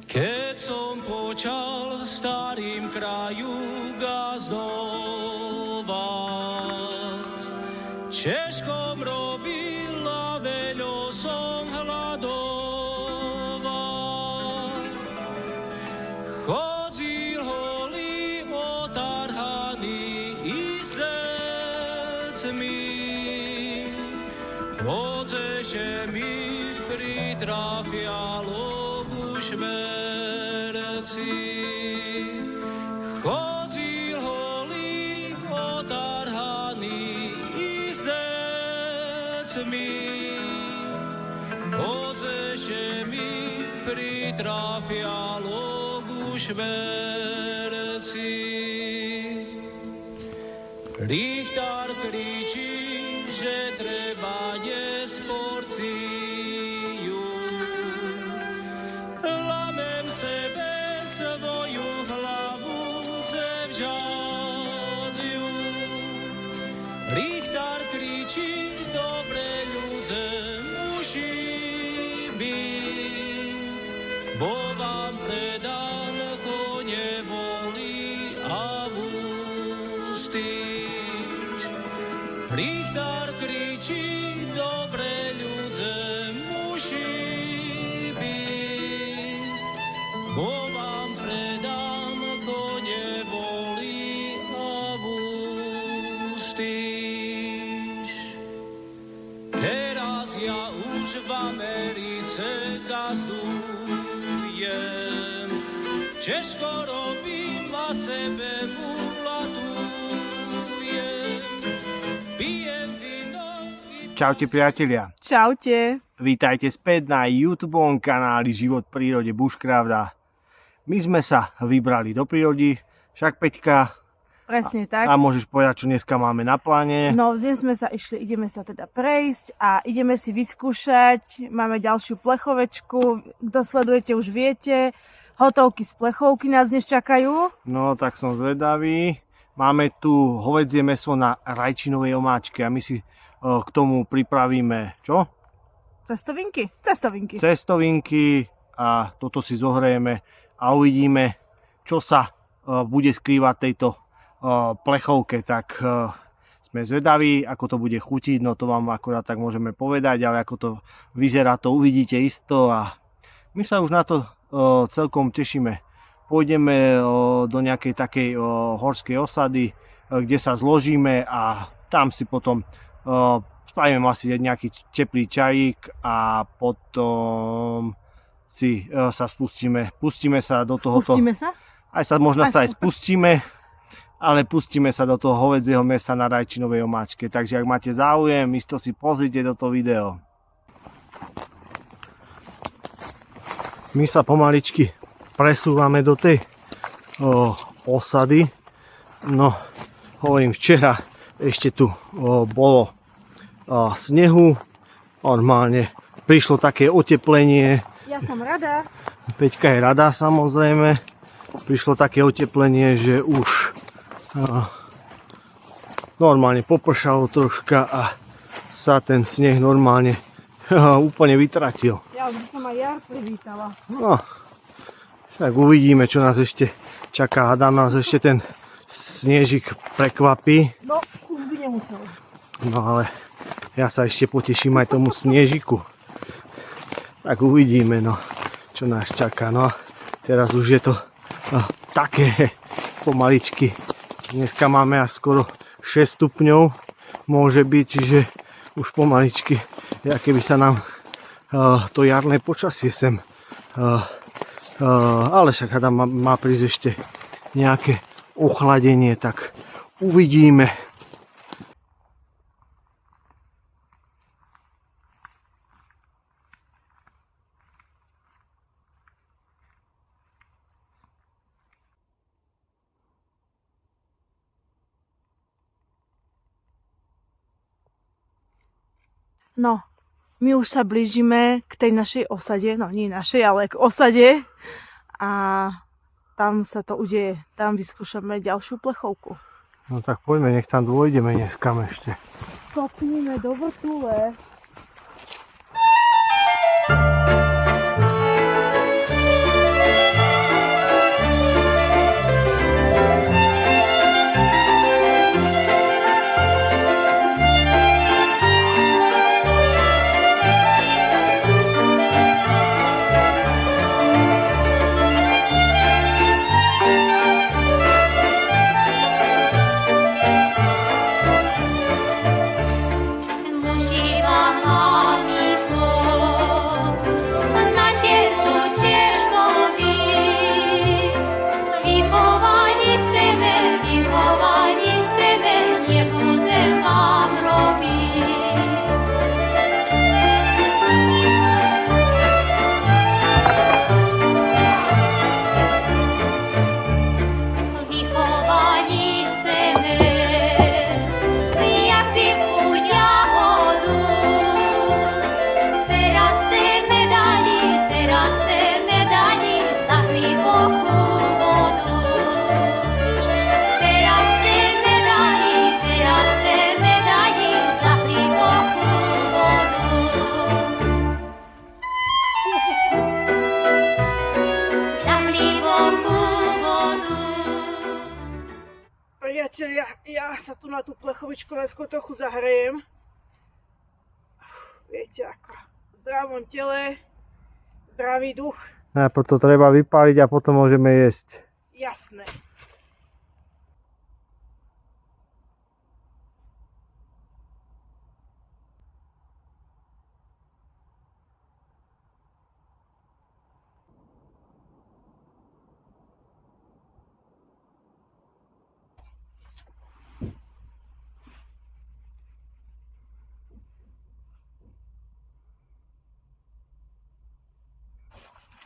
Keď som počal v starým kraju gazdovať, Češkom robil a veľo som hľadoval. Chodil holý otarhaný i zecmi, Oceše mi pritrafialo v šmerci. Chodil holý otarhaný i zecmi, Oceše mi pritrafialo v šmerci. Richtár kričí, že treba jesť porciu. Lamem sebe svoju hlavu zevžadziu. Richtár kričí, dobre ľudze musí byť, bo vám predám kone voli a ústy. Richtár kričí, dobre ľudze musí byť, bo vám predám kone voli a vústiš. Teraz ja už v Americe gazdujem, Češko robím a sebe bulatujem. Čaute priatelia. Čaute. Vítajte späť na YouTubeovom kanáli Život v prírode Bushcraft. My sme sa vybrali do prírody, však Peťka. Presne tak. A môžeš povedať, čo dneska máme na pláne. No, dnes sme sa išli, ideme sa teda prejsť a ideme si vyskúšať. Máme ďalšiu plechovečku, kto sledujete už viete. Hotovky z plechovky nás dnes čakajú. No, tak som zvedavý. Máme tu hovädzie mäso na rajčinovej omáčke a my si k tomu pripravíme, čo? Cestovinky. Cestovinky a toto si zohrejeme a uvidíme, čo sa bude skrývať v tejto plechovke. Tak sme zvedaví, ako to bude chutiť, no to vám akorát tak môžeme povedať, ale ako to vyzerá, to uvidíte isto a my sa už na to celkom tešíme. Pôjdeme do nejakej takej horskej osady, kde sa zložíme a tam si potom spravíme asi nejaký teplý čajík a potom si sa pustíme sa do tohoto. Spustíme sa? Možno sa aj spustíme, ale pustíme sa do toho hovädzieho mäsa na rajčinovej omáčke. Takže ak máte záujem, isto si pozrite do toho video. My sa pomaličky presúvame do tej osady. No, hovorím, včera ešte tu bolo snehu. Normálne prišlo také oteplenie. Ja som rada. Peťka je rada, samozrejme. Prišlo také oteplenie, že už normálne popršalo troška a sa ten sneh normálne úplne vytratil. Ja už som aj jar privítala. No, tak uvidíme, čo nás ešte čaká. Hádam, nás ešte ten snežik prekvapí. No, už by nemusel. No ale ja sa ešte poteším aj tomu snežiku. Tak uvidíme, no, čo nás čaká. No a teraz už je to také pomaličky. Dneska máme až skoro 6 stupňov. Môže byť, že už pomaličky, keby sa nám to jarné počasie sem ale však hádam, má prísť ešte nejaké ochladenie, tak uvidíme. No, my už sa blížime k tej našej osade, no nie našej, ale k osade a tam sa to udeje, tam vyskúšame ďalšiu plechovku. No tak poďme, nech tam dôjdeme dneskam ešte. Kopníme do vrtule. tu na tú plechovičku najskôr trochu zahrejem. Viete ako, v zdravom tele, zdravý duch. Najprv to treba vypáliť a potom môžeme jesť. Jasné.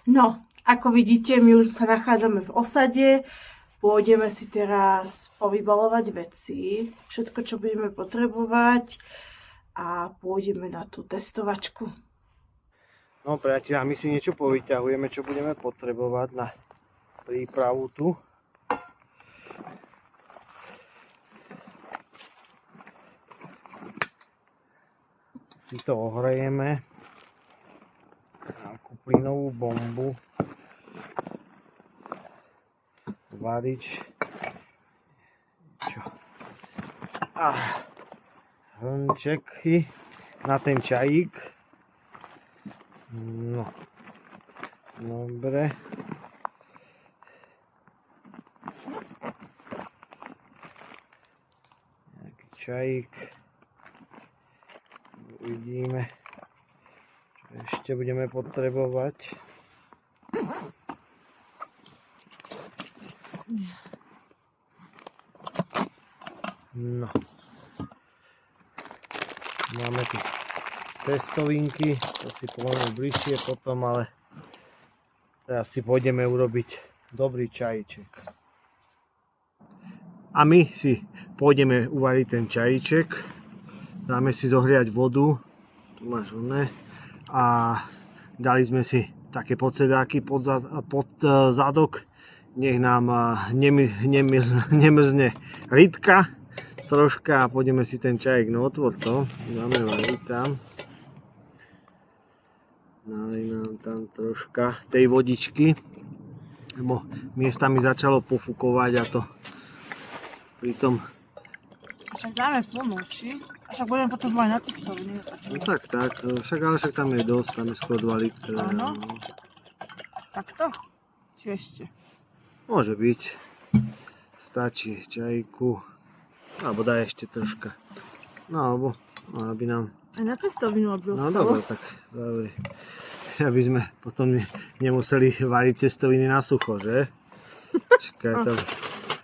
No, ako vidíte, my už sa nachádzame v osade. Pôjdeme si teraz povybalovať veci, všetko, čo budeme potrebovať a pôjdeme na tú testovačku. No priatelia, my si niečo povyťahujeme, čo budeme potrebovať na prípravu tu. Si to ohrejeme. Takú plynovú bombu. Varič. A hrnčeky na ten čajík. No. Dobre. Nejaký čajík. Uvidíme, čo ešte budeme potrebovať. No. Máme tu cestovinky, to si povieme bližšie potom, ale teraz si pôjdeme urobiť dobrý čajíček. A my si pôjdeme uvariť ten čajíček. Dáme si zohriať vodu, tu máš oné, a dali sme si také podsedáky pod zadok, nech nám nemrzne rytka troška a pôjdeme si ten čajík, no otvor to, dáme variť tam. Nalej nám tam troška tej vodičky, lebo miestami začalo pofúkovať a to pritom. Tak dáme plnú, či? A však budeme potom mať na cestovne. No tak, však tam je dosť, tam je skoro 2 litre. Áno. Takto? Či ešte? Môže byť. Stačí čajku. Alebo daj ešte troška. No alebo, aby nám... Aj na cestovinu, aby No ostalo. dobre, tak dobre. Aby sme potom nemuseli variť cestoviny na sucho, že? Čakaj, to...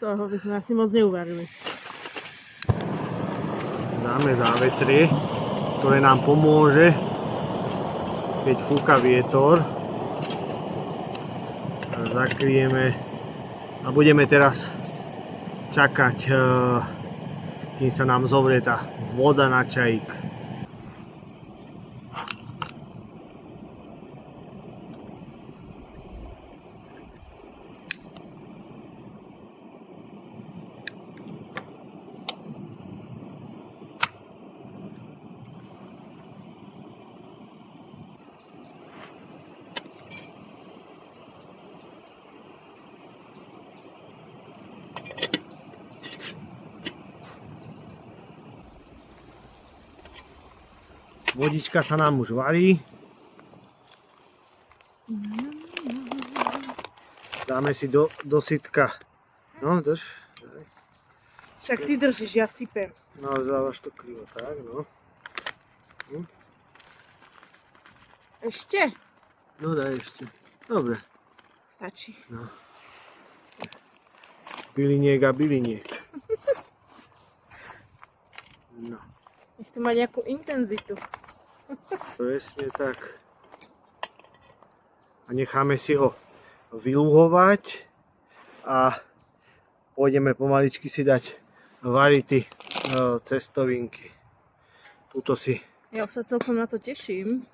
Toho by sme asi moc neuvarili. Dáme závetrie, ktoré nám pomôže, keď fúka vietor. A zakryjeme a budeme teraz čakať, kým sa nám zovrie tá voda na čajík. Vodička sa nám už varí. Dáme si do sytka. No, drž. Však ty držíš, ja sypem. No, závaž to krivo, tak, no. Ešte? No, daj ešte. Dobre. Stačí. No. Byliniek a byliniek. No. Nech to má nejakú intenzitu. Presne tak. A necháme si ho vyluhovať a pôjdeme pomaličky si dať variť cestovinky. Tuto si Ja sa celkom na to teším.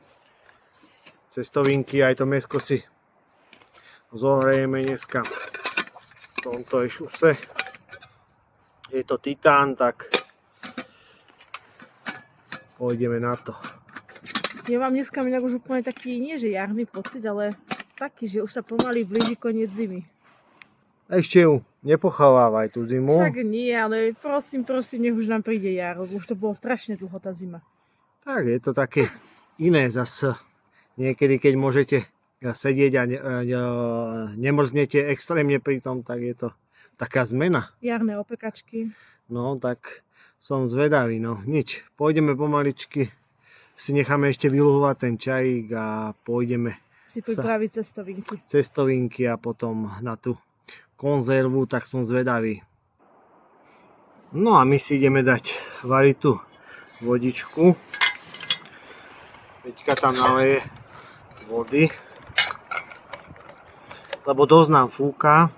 cestovinky, aj to mäsko si zohrejeme dneska v tomto ešuse. Je to titán, tak pôjdeme na to. Ja mám dneska inak už úplne taký, nie že jarný pocit, ale taký, že už sa pomaly blíži koniec zimy. Ešte ju nepochovávaj tú zimu. Však nie, ale prosím, nech už nám príde jar. Už to bolo strašne dlho tá zima. Tak je to také iné zase. Niekedy, keď môžete sedieť a nemrznete extrémne pri tom, tak je to taká zmena. Jarné opekačky. No, tak som zvedavý, no nič. Pôjdeme pomaličky, si necháme ešte vyluhovať ten čajík a pôjdeme Si pripraviť cestovinky. Cestovinky a potom na tú konzervu, tak som zvedavý. No a my si ideme dať variť tú vodičku. Peťka tam naleje vody, lebo dosť nám fúka.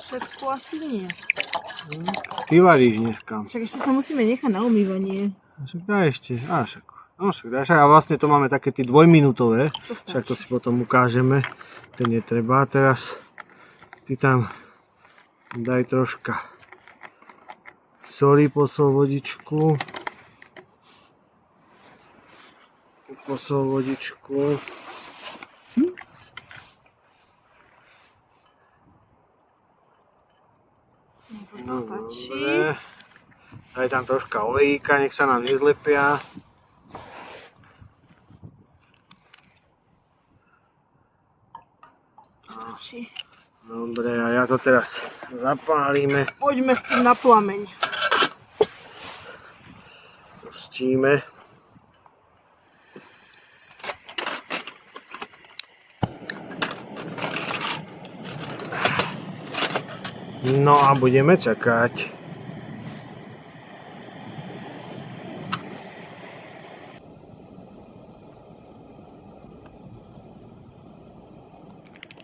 Všetko asi nie. Ty varíš dneska. Však ešte sa musíme nechať na umývanie. Však daj ešte. A vlastne to máme také tie dvojminútové. Však to si potom ukážeme. To netreba. Teraz ty tam daj troška soli, posol vodičku. Posol vodičku. To stačí. Dobre. Daj tam troška olejíka, nech sa nám nezlepia. Stačí. Dobre, a ja to teraz zapálime. Poďme s tým na plameň. Pustíme. No a budeme čakať.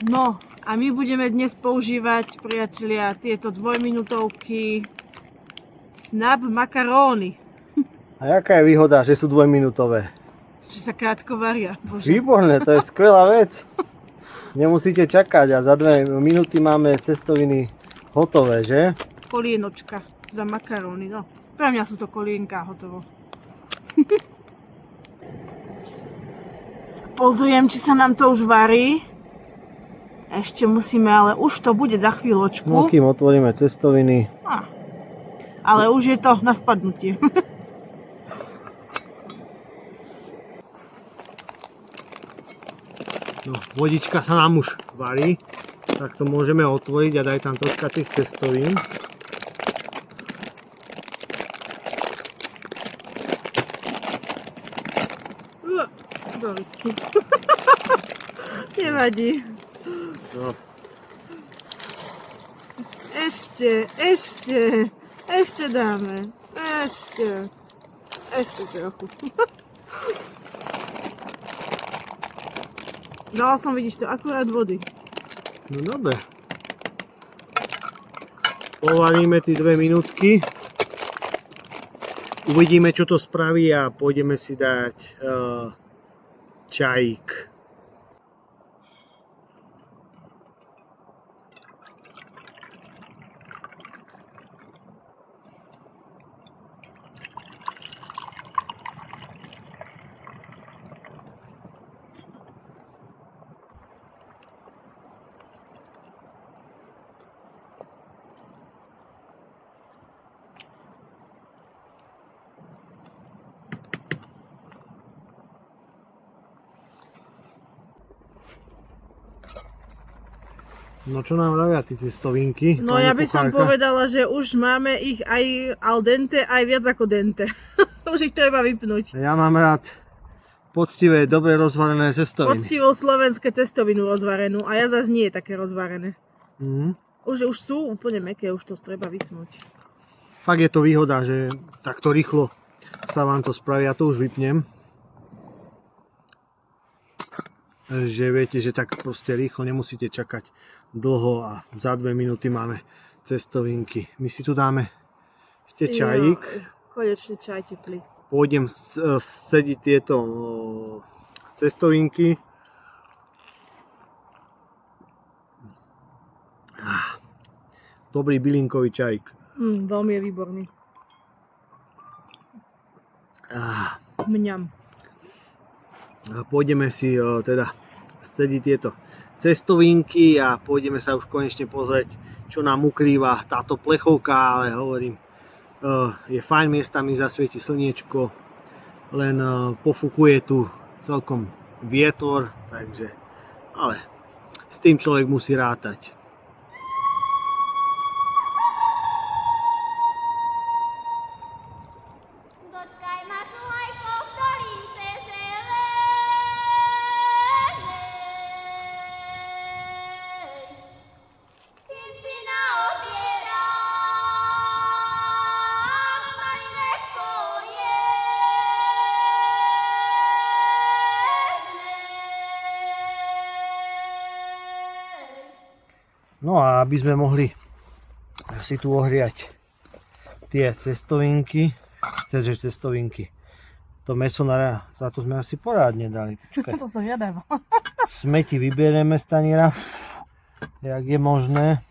No a my budeme dnes používať, priatelia, tieto dvojminútovky Snap makaróny. A jaká je výhoda, že sú dvojminútové? Že sa krátko varia. Bože. Výborné, to je skvelá vec. Nemusíte čakať a za 2 minúty máme cestoviny hotové, že? Kolienočka, teda makaróny, no. Pre mňa sú to kolienka, hotovo. Pozujem, či sa nám to už varí. Ešte musíme, ale už to bude za chvíľočku. No, kým otvoríme cestoviny. Ale už je to na spadnutie. No, vodička sa nám už varí, tak to môžeme otvoriť a daj tam troška tých cestovín. Nevadí. No. Ešte dáme. Ešte trochu. Dala som, vidíš to, akurát vody. No dobre. Povaríme tie 2 minútky. Uvidíme, čo to spraví a pôjdeme si dať čajík. No čo nám robia tí cestovinky? No ja by som povedala, že už máme ich aj al dente, aj viac ako dente. Už ich treba vypnúť. Ja mám rád poctivé, dobre rozvarené cestoviny. Poctivou slovenské cestovinu rozvarenú a ja zase nie je také rozvarené. Už sú úplne mäkké, už to treba vypnúť. Fakt je to výhoda, že takto rýchlo sa vám to spraví. Ja to už vypnem. Že viete, že tak proste rýchlo nemusíte čakať dlho a za 2 minúty máme cestovinky. My si tu dáme ešte čajík. Konečne čaj teplý. Pôjdem sediť tieto cestovinky. Dobrý bylinkový čajík. Veľmi je výborný. Mňam. Pôjdeme si teda sedí tieto cestovinky a pôjdeme sa už konečne pozrieť, čo nám ukrýva táto plechovka, ale hovorím, je fajn, miestami zasvieti slniečko, len pofúkuje tu celkom vietor, takže, ale s tým človek musí rátať. No a aby sme mohli si tu ohriať tie cestovinky, to mäso za to sme asi porádne dali. Počkaj. To som jadem. Smeti vyberieme z taniera, jak je možné.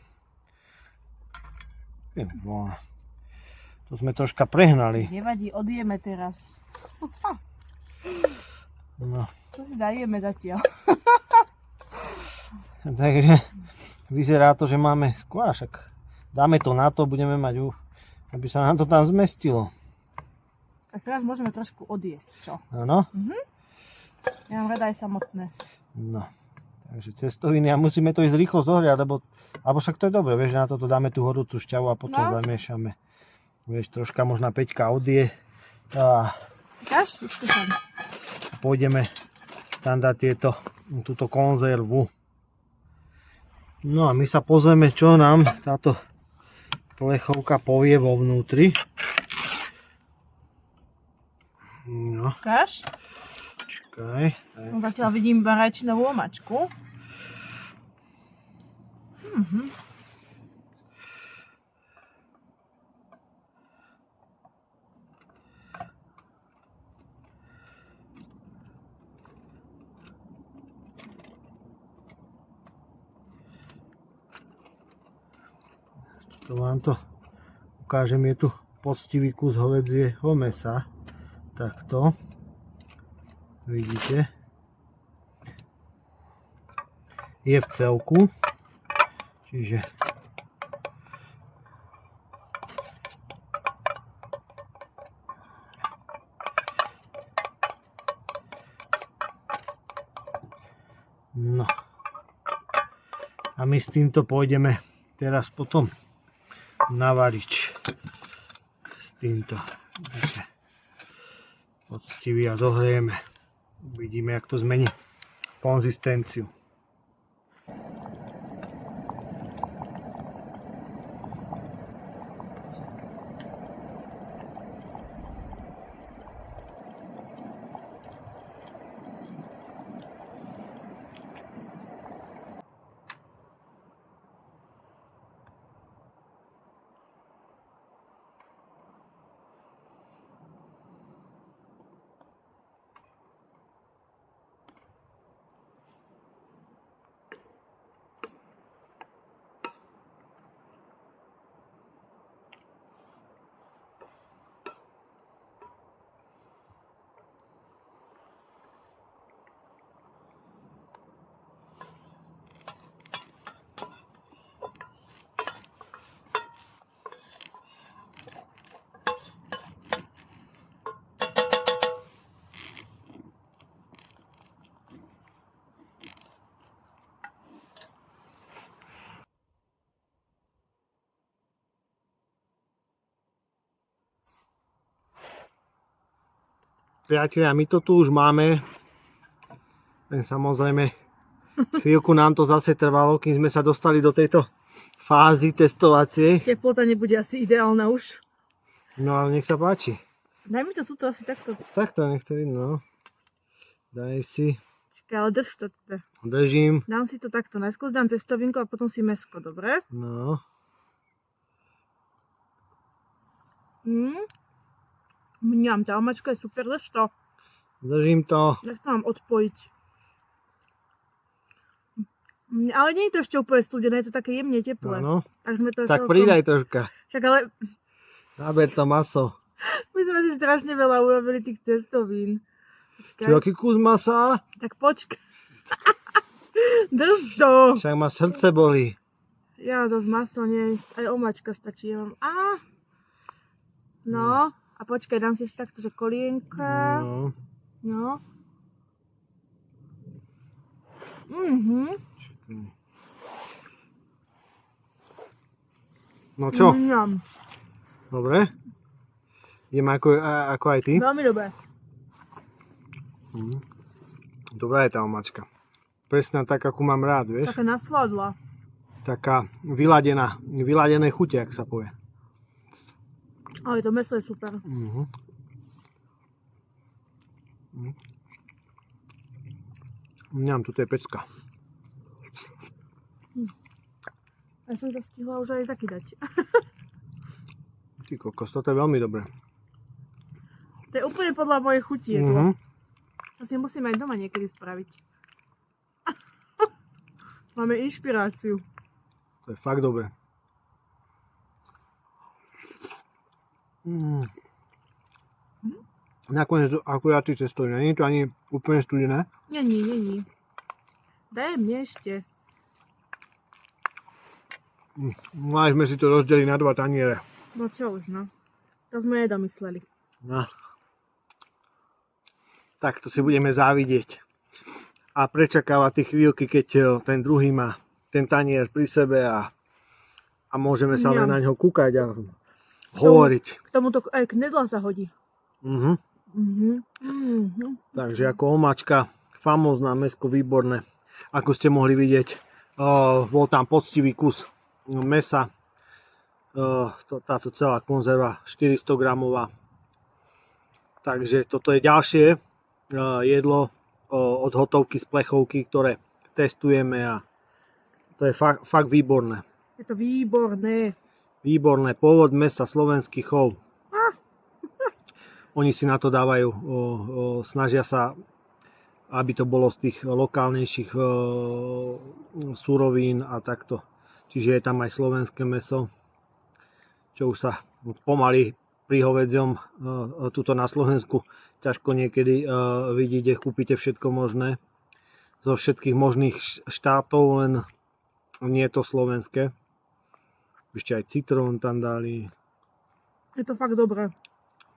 To sme troška prehnali. Nevadí, odjeme teraz. No. To si dajeme zatiaľ. Takže vyzerá to, že máme skôr, však dáme to na to, budeme mať, aby sa nám to tam zmestilo. Tak teraz môžeme trošku odjesť, čo? Áno? Ja mám rada aj samotné. No, takže cestoviny a musíme to ísť rýchlo zohriať, alebo však to je dobré, vieš, na toto dáme tú horúcu šťavu a potom zamiešame. Vieš, troška možná Peťka odje a vyskúšam. Pôjdeme tam dať túto konzervu. No a my sa pozrieme, čo nám táto plechovka povie vo vnútri. No. Ukáž? Čakaj. No, zatiaľ vidím iba rajčinovú omačku. To vám to ukážem, je tu poctivý kus hovädzieho mäsa. Takto. Vidíte. Je v celku. Čiže no. A my s týmto pôjdeme teraz potom na varič. S týmto. Poctivý a zohrieme. Uvidíme, jak to zmení konzistenciu. Priatelia, my to tu už máme, len samozrejme chvíľku nám to zase trvalo, kým sme sa dostali do tejto fázy testovacej. Teplota nebude asi ideálna už. No ale nech sa páči. Daj mi to tuto asi takto. Takto, nech to vidno. Daj si. Čakaj, ale drž to teda. Držím. Dám si to takto, najskôr dám cestovinku a potom si mäsko, dobre? No. Mňam, tá omačka je super, drž to. Držím to. Drž to mám odpojiť. Ale nie je to ešte úplne studené, je to také jemne teplé. Áno. Tak tak pridaj troška. Však ale Naber to maso. my sme si strašne veľa urobili tých cestovín. Počkaj. Jaký kus masa? Tak počkaj. Drž to. Však ma srdce bolí. Ja zase maso nie, aj omáčka stačí. Ja mám. No, a počkaj, dám si ešte takto, že kolienka. No. No. No čo? Mňam. Dobre. Idem ako aj ty. Veľmi dobré. Dobrá je tá omáčka. Presne tak, akú mám rád, vieš. Taká nasladla. Taká vyladené chute, ak sa povie. Ale to mäso je super. Mňam, tuto je pecka. Ja som sa stihla už aj zakydať. Ty kokos, toto je veľmi dobré. To je úplne podľa mojej chuti jedlo. To si musíme aj doma niekedy spraviť. Máme inšpiráciu. To je fakt dobré. Nakoniec, ako ja ti cestujem, nie je to ani úplne studené? Není. Daj mne ešte. No aj sme si to rozdelili na 2 taniere. No čo už, no. To sme aj domysleli. No. Tak to si budeme závidieť. A prečakávať tie chvíľky, keď ten druhý má ten tanier pri sebe a môžeme sa len na ňo kúkať a hovoriť. K tomuto aj knedla sa hodí. Takže ako omáčka, famózna, mäsko výborné. Ako ste mohli vidieť, bol tam poctivý kus mäsa. Táto celá konzerva 400 gramová. Takže toto je ďalšie jedlo od hotovky z plechovky, ktoré testujeme a to je fakt výborné. Je to výborné. Výborné, pôvod mäsa, slovenský chov. Oni si na to dávajú, snažia sa, aby to bolo z tých lokálnejších surovín a takto. Čiže je tam aj slovenské mäso, čo už sa pomaly pri hovedzom tuto na Slovensku ťažko niekedy vidíte, kúpite všetko možné zo všetkých možných štátov, len nie je to slovenské. Ešte aj citrón tam dali. Je to fakt dobré.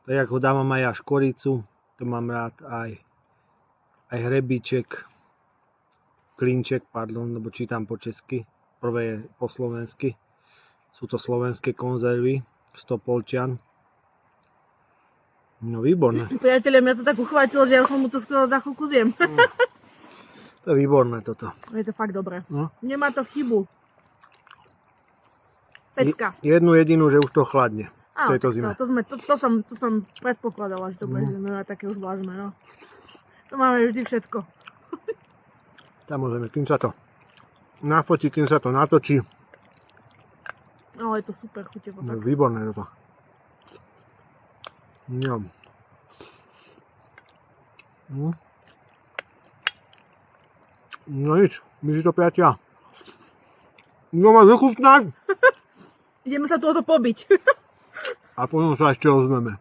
Tak ho dávam aj ja škoricu, to mám rád, aj hrebíček, klinček, pardon, lebo čítam po česky, prvé je po slovensky. Sú to slovenské konzervy, Stopolčian. No výborné. Priatelia, mňa to tak uchvátilo, že ja som mu to skoro za chvíľku zjem. To je výborné toto. Je to fakt dobré. No. Nemá to chybu. Pecka. Jednu jedinú, že už to chladne. Áno, tejto zime. To som predpokladala, že to bude také už vlážne, no. To máme vždy všetko. Samozrejme, kým sa to nafotí, kým sa to natočí. Ale je to super chutivo. No, výborné toto. No nič, my si to priatia. Ideme vychutnať. Ideme sa tohoto pobiť. A potom sa ešte ozveme.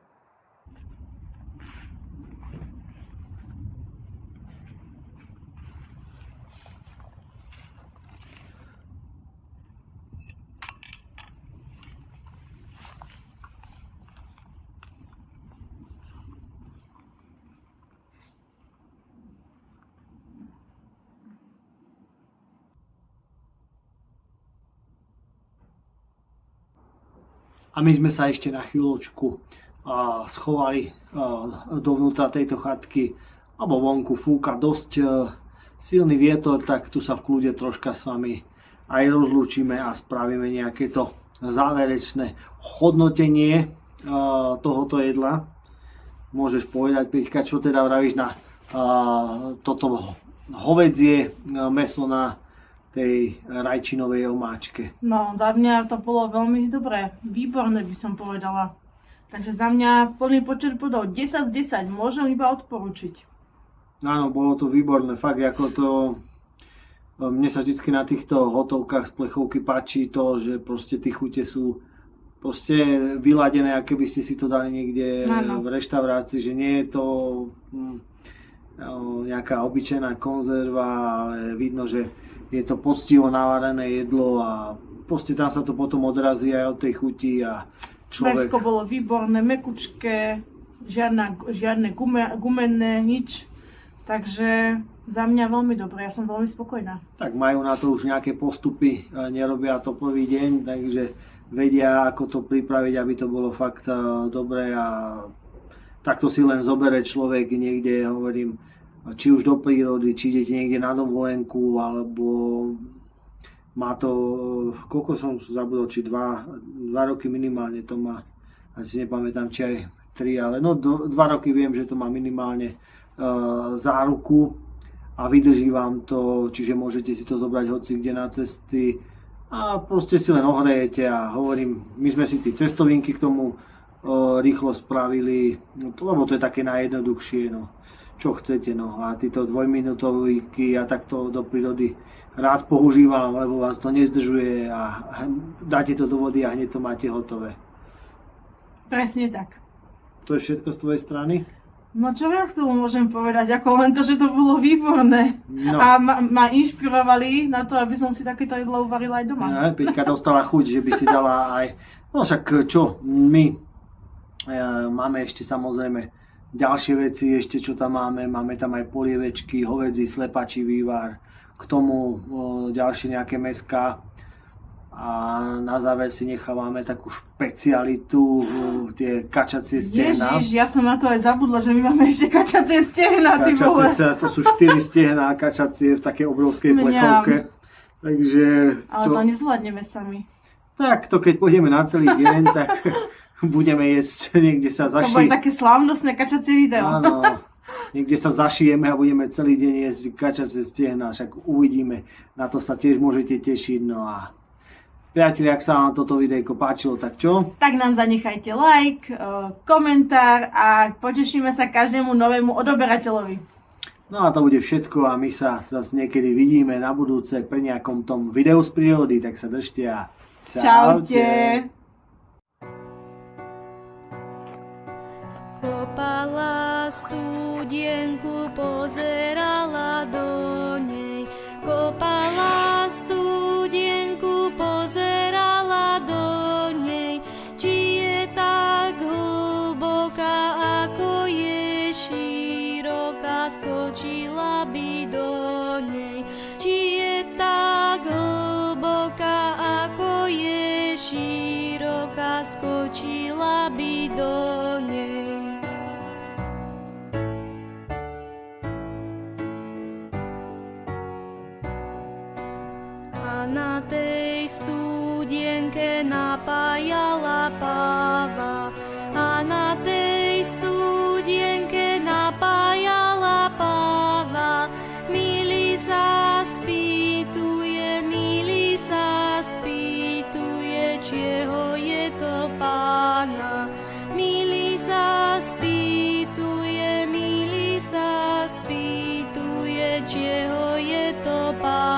A my sme sa ešte na chvíľočku schovali dovnútra tejto chatky, alebo vonku fúka dosť silný vietor, tak tu sa v kľude troška s vami aj rozlúčime a spravíme nejaké to záverečné hodnotenie tohoto jedla. Môžeš povedať, Peťka, čo teda vravíš na toto hovädzie mäso na tej rajčinovej omáčke? No, za mňa to bolo veľmi dobré. Výborné by som povedala. Takže za mňa plný počet bodov 10 z 10. Môžem iba odporučiť. Áno, bolo to výborné. Fakt, ako to... Mne sa vždycky na týchto hotovkách z plechovky páči to, že proste tie chute sú proste vyladené, ako keby ste si to dali niekde v reštaurácii, že nie je to nejaká obyčajná konzerva, ale vidno, že je to poctivo navarené jedlo a proste tam sa to potom odrazí aj od tej chuti a človek... Mesko bolo výborné, mekučké, žiadne gumenné, nič. Takže za mňa veľmi dobré, ja som veľmi spokojná. Tak majú na to už nejaké postupy, nerobia to prvý deň, takže vedia, ako to pripraviť, aby to bolo fakt dobré a takto si len zobere človek niekde, hovorím, či už do prírody, či idete niekde na dovolenku, alebo má to, koľko som zabudol, či 2 roky minimálne to má, ani si nepamätám, či aj 3, ale no 2 roky viem, že to má minimálne záruku a vydrží vám to, čiže môžete si to zobrať hoci kde na cesty a proste si len ohrejete a hovorím, my sme si tie cestovinky k tomu rýchlo spravili, lebo to je také najjednoduchšie, no, čo chcete, no a títo 2-minútovky ja takto do prírody rád používam, lebo vás to nezdržuje a dáte to do vody a hneď to máte hotové. Presne tak. To je všetko z tvojej strany? No čo ja k tomu môžem povedať, ako len to, že to bolo výborné. No. A ma inšpirovali na to, aby som si takéto jedlo uvarila aj doma. No, Peťka dostala chuť, že by si dala aj... No však čo, my máme ešte samozrejme ďalšie veci, ešte čo tam máme. Máme tam aj polievečky, hovädzí, slepačí vývar, k tomu ďalšie nejaké mäská. A na záver si nechávame takú špecialitu, tie kačacie stehná. Ježiš, ja som na to aj zabudla, že my máme ešte kačacie stehná, ty vole. To sú 4 stehná kačacie v takej obrovskej plechovke. Takže ale to nezvládneme sami. Tak to keď pôjdeme na celý deň, tak budeme jesť, niekde sa To bude také slávnostné kačacie video. Áno, niekde sa zašijeme a budeme celý deň jesť kačacie stehná, však uvidíme. Na to sa tiež môžete tešiť, no a priatelia, ak sa vám toto videjko páčilo, tak čo? Tak nám zanechajte like, komentár a potešíme sa každému novému odoberateľovi. No a to bude všetko a my sa zase niekedy vidíme na budúce pri nejakom tom videu z prírody, tak sa držte a čaute. Kopala studienku, pozerala do nej. Kopala studienku, pozerala do nej. Či je tak hlboká, ako je široká, skočila by do nej. Či je tak hlboká, ako je široká, skočila by do nej. A na tej studienke napájala páva. A na tej studienke napájala páva. Milý sa spýtuje, čieho je to pána. Milý sa spýtuje, čieho je to pána.